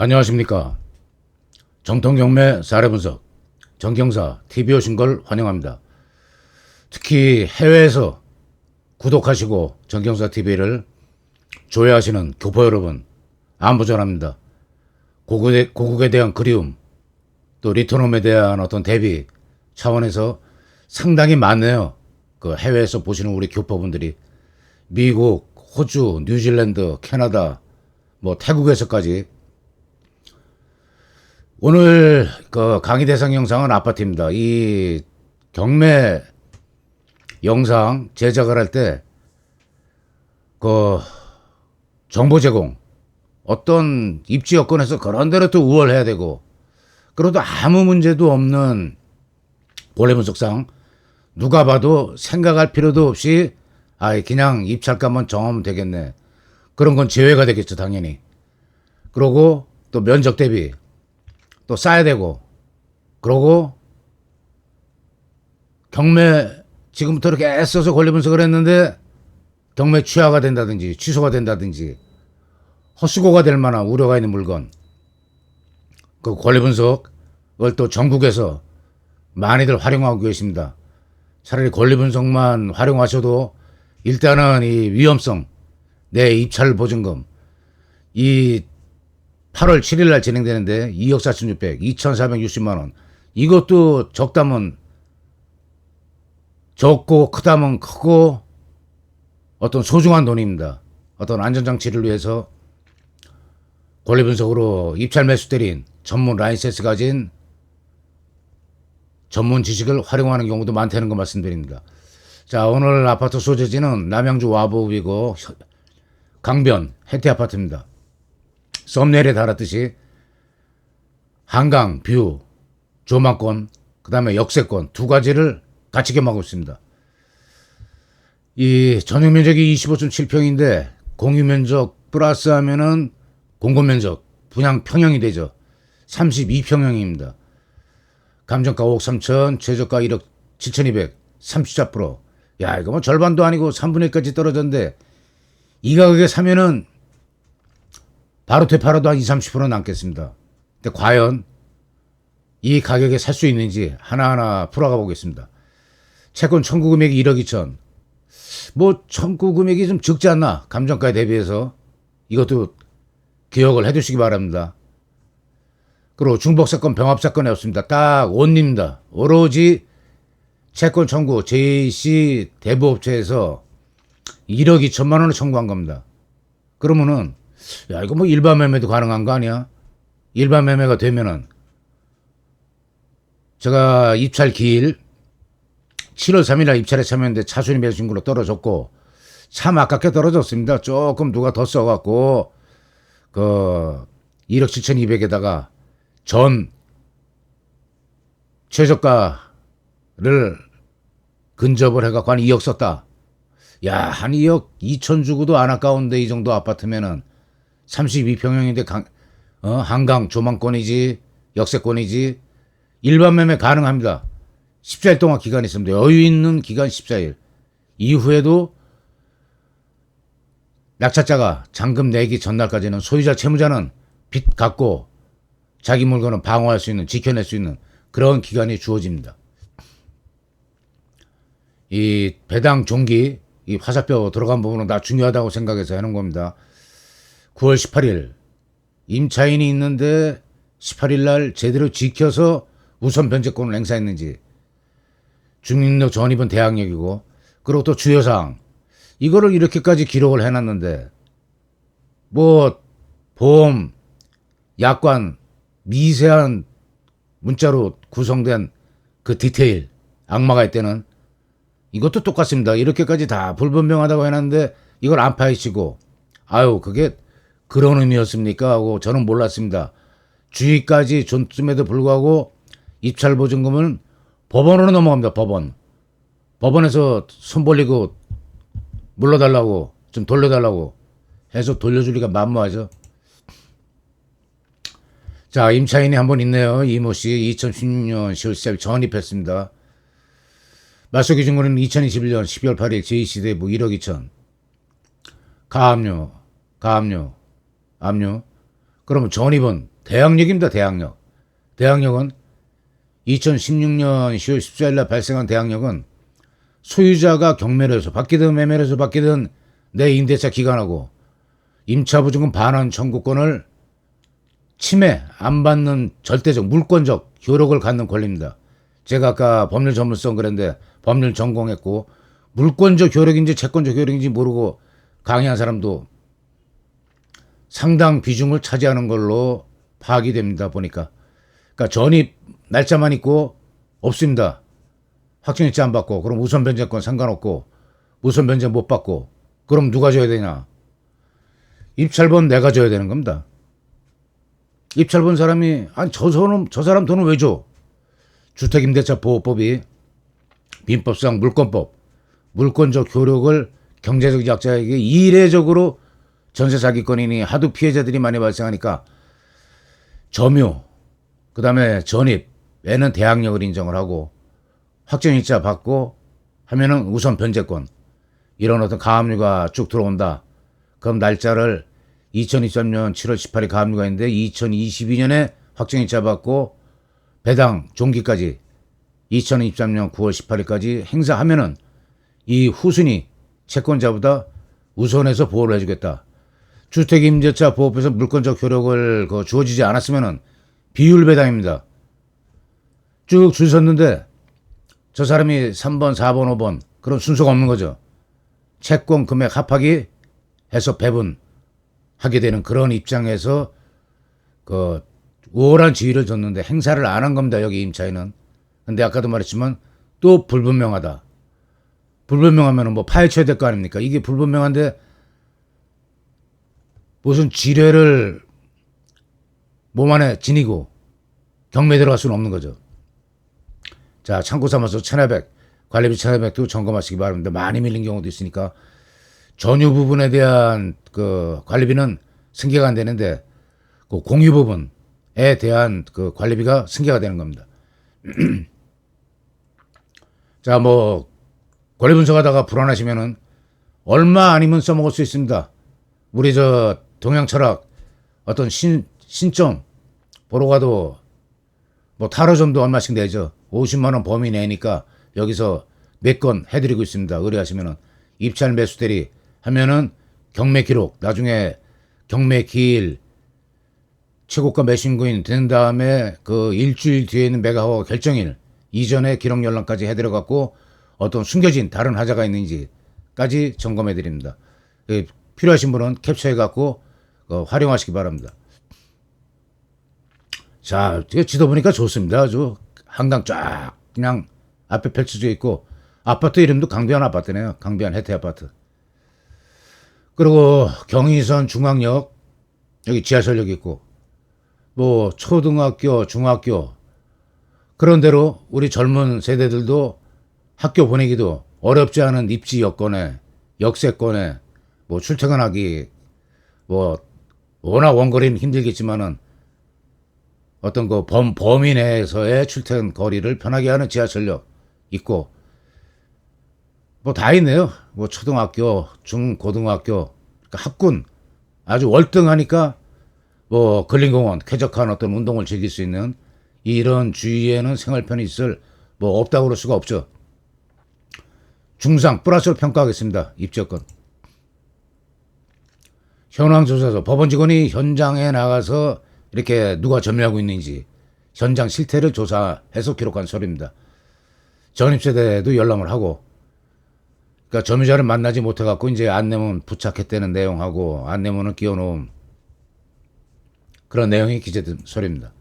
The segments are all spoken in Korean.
안녕하십니까. 정통경매 사례분석 정경사 TV 오신 걸 환영합니다. 특히 해외에서 구독하시고 정경사 TV를 조회하시는 교포 여러분 안부 전합니다. 고국에 대한 그리움, 또 리턴홈에 대한 어떤 대비 차원에서 상당히 많네요. 그 해외에서 보시는 우리 교포분들이 미국, 호주, 뉴질랜드, 캐나다, 뭐 태국에서까지. 오늘 그 강의 대상 영상은 아파트입니다. 이 경매 영상 제작을 할 때 그 정보 제공, 어떤 입지 여건에서 그런 대로 또 우월해야 되고, 그래도 아무 문제도 없는 원래 분석상 누가 봐도 생각할 필요도 없이 그냥 입찰가만 정하면 되겠네, 그런 건 제외가 되겠죠 당연히. 그러고 또 면적 대비 또 싸야 되고, 그러고 경매 지금부터 이렇게 애써서 권리 분석을 했는데 경매 취하가 된다든지 취소가 된다든지 헛수고가 될 만한 우려가 있는 물건, 그 권리 분석을 또 전국에서 많이들 활용하고 계십니다. 차라리 권리 분석만 활용하셔도 일단은 이 위험성, 내 입찰 보증금, 이 8월 7일 날 진행되는데 2억 4,600, 2,460만 원. 이것도 적다면 적고 크다면 크고 어떤 소중한 돈입니다. 어떤 안전장치를 위해서 권리 분석으로 입찰 매수 대리인, 전문 라이센스 가진 전문 지식을 활용하는 경우도 많다는 거 말씀드립니다. 자, 오늘 아파트 소재지는 남양주 와보이고 강변 혜태 아파트입니다. 썸네일에 달았듯이 한강, 뷰, 조망권, 그 다음에 역세권 두 가지를 같이 겸하고 있습니다. 이 전용 면적이 25.7평인데 공유 면적 플러스 하면은 공급 면적, 분양 평형이 되죠. 32평형입니다. 감정가 5억 3천, 최저가 1억 7,200, 34%. 야, 이거 뭐 절반도 아니고 3분의 1까지 떨어졌는데 이 가격에 사면은 바로 되팔아도 한 20-30% 남겠습니다. 근데 과연 이 가격에 살 수 있는지 하나하나 풀어가 보겠습니다. 채권 청구 금액이 1억 2천. 뭐 청구 금액이 좀 적지 않나, 감정가에 대비해서. 이것도 기억을 해두시기 바랍니다. 그리고 중복사건, 병합사건이 없습니다. 딱 원리입니다. 오로지 채권 청구 JC 대부업체에서 1억 2천만 원을 청구한 겁니다. 그러면은 야, 이거 뭐 일반 매매도 가능한 거 아니야? 일반 매매가 되면은 제가 입찰 기일 7월 3일날 입찰에 참여했는데 차순위 매수 신고로 떨어졌고, 참 아깝게 떨어졌습니다. 조금 누가 더 써갖고 그 1억 7,200에다가 전 최저가를 근접을 해갖고 한 2억 썼다. 야, 한 2억 2천 주고도 안 아까운데 이 정도 아파트면은 32평형인데 한강 조망권이지 역세권이지 일반 매매 가능합니다. 14일 동안 기간이 있습니다. 여유 있는 기간 14일. 이후에도 낙찰자가 잔금 내기 전날까지는 소유자 채무자는 빚 갚고 자기 물건은 방어할 수 있는, 지켜낼 수 있는 그런 기간이 주어집니다. 이 배당 종기, 이 화살표 들어간 부분은 다 중요하다고 생각해서 해놓은 겁니다. 9월 18일 임차인이 있는데 18일 날 제대로 지켜서 우선 변제권을 행사했는지, 주민등록 전입은 대항력이고, 그리고 또 주요사항 이거를 이렇게까지 기록을 해놨는데 뭐 보험, 약관, 미세한 문자로 구성된 그 디테일, 악마가 있다는 이것도 똑같습니다. 이렇게까지 다 불분명하다고 해놨는데 이걸 안 파헤치고 아유 그게 그런 의미였습니까 하고 저는 몰랐습니다. 주의까지 줬음에도 불구하고 입찰 보증금은 법원으로 넘어갑니다. 법원에서 손 벌리고 물러달라고, 좀 돌려달라고 해서 돌려주기가 만무하죠. 자, 임차인이 한 분 있네요. 이모씨 2016년 10월 10일 전입했습니다. 말소 기준금은 2021년 12월 8일 제2시대부 1억 2천. 가압류. 압류. 그러면 전입은 대항력입니다. 대항력. 대항력은 2016년 10월 14일 날 발생한 대항력은 소유자가 경매를 해서 받기든 매매를 해서 받기든 내 임대차 기간하고 임차보증금 반환 청구권을 침해 안 받는 절대적 물권적 효력을 갖는 권리입니다. 제가 아까 법률 전문성 그랬는데 법률 전공했고 물권적 효력인지 채권적 효력인지 모르고 강의한 사람도 상당 비중을 차지하는 걸로 파악이 됩니다. 보니까. 그러니까 전입 날짜만 있고 없습니다. 확정일자 안 받고 그럼 우선 변제권 상관없고 우선 변제 못 받고 그럼 누가 줘야 되냐? 입찰본 내가 줘야 되는 겁니다. 입찰본 사람이 아니 저 사람 돈을 왜 줘? 주택임대차 보호법이 민법상 물권법 물권적 효력을 경제적 약자에게 이례적으로 전세 사기권이니 하도 피해자들이 많이 발생하니까 점유 그다음에 전입에는 대항력을 인정을 하고 확정일자 받고 하면은 우선 변제권 이런 어떤 가압류가 쭉 들어온다. 그럼 날짜를 2023년 7월 18일 가압류가 있는데 2022년에 확정일자 받고 배당 종기까지 2023년 9월 18일까지 행사하면은 이 후순위 채권자보다 우선해서 보호를 해주겠다. 주택임대차 보호법에서 물권적 효력을 주어지지 않았으면은 비율 배당입니다. 쭉 줄 섰는데 저 사람이 3번, 4번, 5번 그런 순서가 없는 거죠. 채권 금액 합하기 해서 배분하게 되는 그런 입장에서 우월한 지위를 줬는데 행사를 안 한 겁니다. 여기 임차인은. 근데 아까도 말했지만 또 불분명하다. 불분명하면 뭐 파헤쳐야 될 거 아닙니까? 이게 불분명한데 무슨 지뢰를 몸 안에 지니고 경매 들어갈 수는 없는 거죠. 자, 참고 삼아서 1200, 관리비 1200도 점검하시기 바랍니다. 많이 밀린 경우도 있으니까 전유 부분에 대한 관리비는 승계가 안 되는데 그 공유 부분에 대한 관리비가 승계가 되는 겁니다. 자, 뭐 권리 분석하다가 불안하시면은 얼마 아니면 써먹을 수 있습니다. 우리 저 동양 철학 어떤 신점 보러 가도 뭐 타로점도 얼마씩 내죠. 50만 원 범위 내니까 여기서 몇 건 해드리고 있습니다. 의뢰하시면은 입찰 매수 대리 하면은 경매 기록 나중에 경매 기일 최고가 매수인구인 된 다음에 그 일주일 뒤에 있는 매각허가 결정일 이전에 기록 열람까지 해드려 갖고 어떤 숨겨진 다른 하자가 있는지까지 점검해 드립니다. 필요하신 분은 캡처해 갖고 활용하시기 바랍니다. 자, 지도 보니까 좋습니다. 아주 한강 쫙 그냥 앞에 펼쳐져 있고 아파트 이름도 강변 아파트네요. 강변 혜태 아파트. 그리고 경의선 중앙역 여기 지하철역 있고 뭐 초등학교 중학교 그런 대로 우리 젊은 세대들도 학교 보내기도 어렵지 않은 입지 여건에 역세권에 뭐 출퇴근하기 뭐 워낙 원거리는 힘들겠지만은 어떤 범위 내에서의 출퇴근 거리를 편하게 하는 지하철역 있고 뭐 다 있네요. 뭐 초등학교, 중고등학교, 그러니까 학군 아주 월등하니까 뭐 근린공원, 쾌적한 어떤 운동을 즐길 수 있는 이런 주위에는 생활편이 있을 뭐 없다고 그럴 수가 없죠. 중상 플러스로 평가하겠습니다. 입지여건. 현황조사서 법원 직원이 현장에 나가서 이렇게 누가 점유하고 있는지 현장 실태를 조사해서 기록한 서류입니다. 전입세대도 열람을 하고 그러니까 점유자를 만나지 못해갖고 이제 안내문 부착했다는 내용하고 안내문을 끼워놓은 그런 내용이 기재된 서류입니다.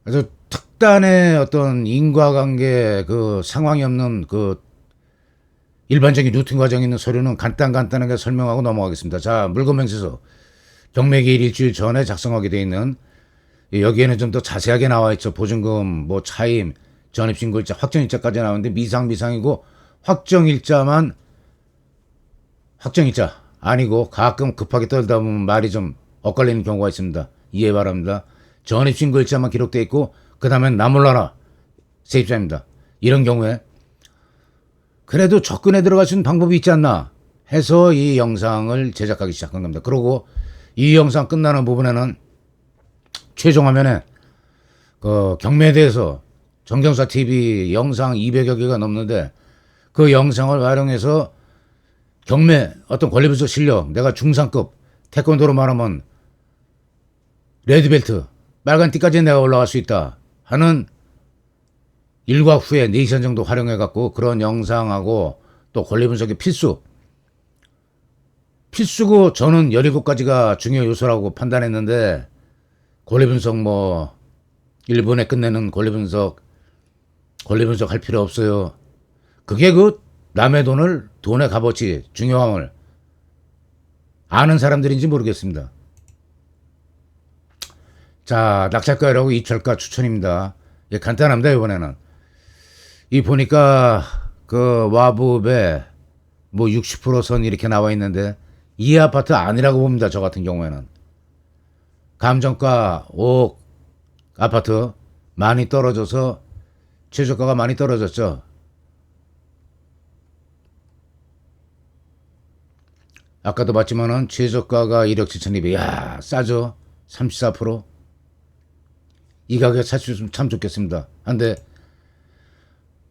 그래서 특단의 어떤 인과관계 상황이 없는 일반적인 루틴 과정이 있는 서류는 간단하게 설명하고 넘어가겠습니다. 자, 물건명세서 경매기일 일주일 전에 작성하게 되어 있는 여기에는 좀 더 자세하게 나와 있죠. 보증금, 뭐 차임, 전입신고일자, 확정일자까지 나오는데 미상이고 확정일자 아니고 가끔 급하게 떨다 보면 말이 좀 엇갈리는 경우가 있습니다. 이해 바랍니다. 전입신고일자만 기록되어 있고 그 다음엔 나몰라라 세입자입니다. 이런 경우에 그래도 접근해 들어갈 수 있는 방법이 있지 않나 해서 이 영상을 제작하기 시작한 겁니다. 그리고 이 영상 끝나는 부분에는 최종 화면에 그 경매에 대해서 정경사 TV 영상 200여 개가 넘는데 그 영상을 활용해서 경매 어떤 권리분석 실력, 내가 중상급 태권도로 말하면 레드벨트 빨간 띠까지 내가 올라갈 수 있다 하는 일과 후에 4시간 정도 활용해갖고 그런 영상하고 또 권리분석의 필수고 저는 17가지가 중요 요소라고 판단했는데 권리분석 뭐 1분에 끝내는 권리분석 할 필요 없어요. 그게 그 남의 돈의 값어치 중요함을 아는 사람들인지 모르겠습니다. 자, 낙찰가라고 입찰가 추천입니다. 예, 간단합니다. 이번에는 이 보니까 그 와부에 뭐 60%선 이렇게 나와 있는데 이 아파트 아니라고 봅니다. 저 같은 경우에는 감정가 5억 아파트 많이 떨어져서 최저가가 많이 떨어졌죠. 아까도 봤지만은 최저가가 1억 7,200. 야, 싸죠. 34%. 이 가격에 살 수 있으면 참 좋겠습니다. 근데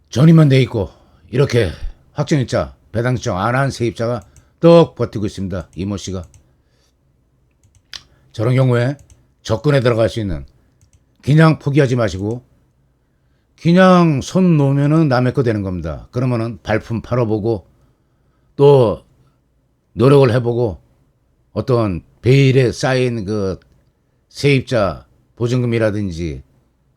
전입만 돼 있고 이렇게 확정일자 배당 신청 안 한 세입자가 떡 버티고 있습니다. 이모 씨가. 저런 경우에 접근에 들어갈 수 있는 그냥 포기하지 마시고 그냥 손 놓으면은 남의 거 되는 겁니다. 그러면은 발품 팔아보고 또 노력을 해보고 어떤 베일에 쌓인 그 세입자 보증금이라든지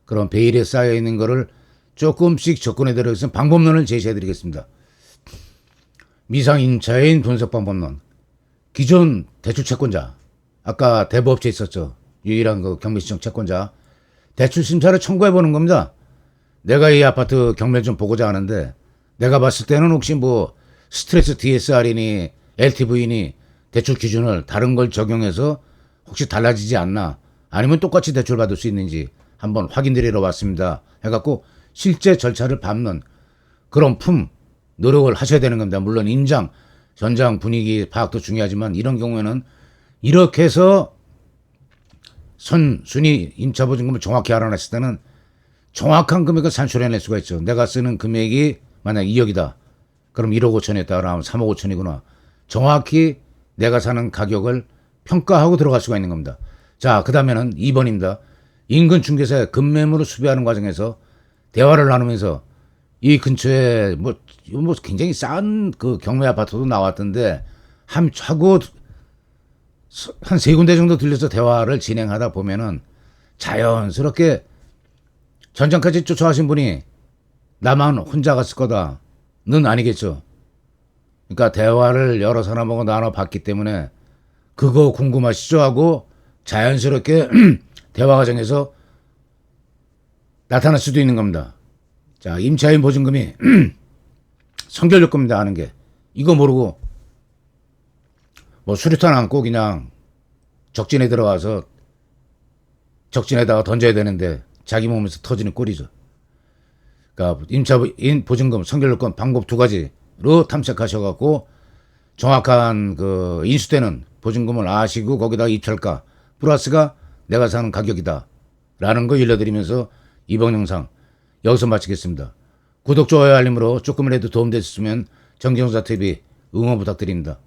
그런 베일에 쌓여 있는 거를 조금씩 접근해 들어가서 방법론을 제시해 드리겠습니다. 미상 임차인 분석 방법론. 기존 대출 채권자, 아까 대부업체 있었죠. 유일한 그 경매신청 채권자. 대출 심사를 청구해 보는 겁니다. 내가 이 아파트 경매 좀 보고자 하는데 내가 봤을 때는 혹시 뭐 스트레스 DSR이니 LTV니 대출 기준을 다른 걸 적용해서 혹시 달라지지 않나, 아니면 똑같이 대출 받을 수 있는지 한번 확인드리러 왔습니다 해갖고 실제 절차를 밟는 그런 노력을 하셔야 되는 겁니다. 물론 임장, 전장 분위기 파악도 중요하지만 이런 경우에는 이렇게 해서 순위 임차보증금을 정확히 알아냈을 때는 정확한 금액을 산출해낼 수가 있죠. 내가 쓰는 금액이 만약 2억이다. 그럼 1억 5천이었다. 그러면 3억 5천이구나. 정확히 내가 사는 가격을 평가하고 들어갈 수가 있는 겁니다. 자, 그 다음에는 2번입니다. 인근 중개사의 급매물을 수배하는 과정에서 대화를 나누면서 이 근처에 뭐 굉장히 싼 그 경매 아파트도 나왔던데 한 3군데 정도 들려서 대화를 진행하다 보면은 자연스럽게 전장까지 쫓아가신 분이 나만 혼자 갔을 거다는 아니겠죠. 그러니까 대화를 여러 사람하고 나눠봤기 때문에 그거 궁금하시죠? 하고 자연스럽게 대화 과정에서 나타날 수도 있는 겁니다. 자, 임차인 보증금이 선결요건입니다. 하는 게. 이거 모르고 뭐 수류탄 안고 그냥 적진에 들어가서 적진에다가 던져야 되는데 자기 몸에서 터지는 꼴이죠. 그러니까 임차인 보증금 선결요건 방법 2가지로 탐색하셔갖고 정확한 그 인수되는 보증금을 아시고 거기다가 입찰가 플러스가 내가 사는 가격이다 라는 거 일러드리면서 이번 영상 여기서 마치겠습니다. 구독, 좋아요, 알림으로 조금이라도 도움되셨으면 정경사TV 응원 부탁드립니다.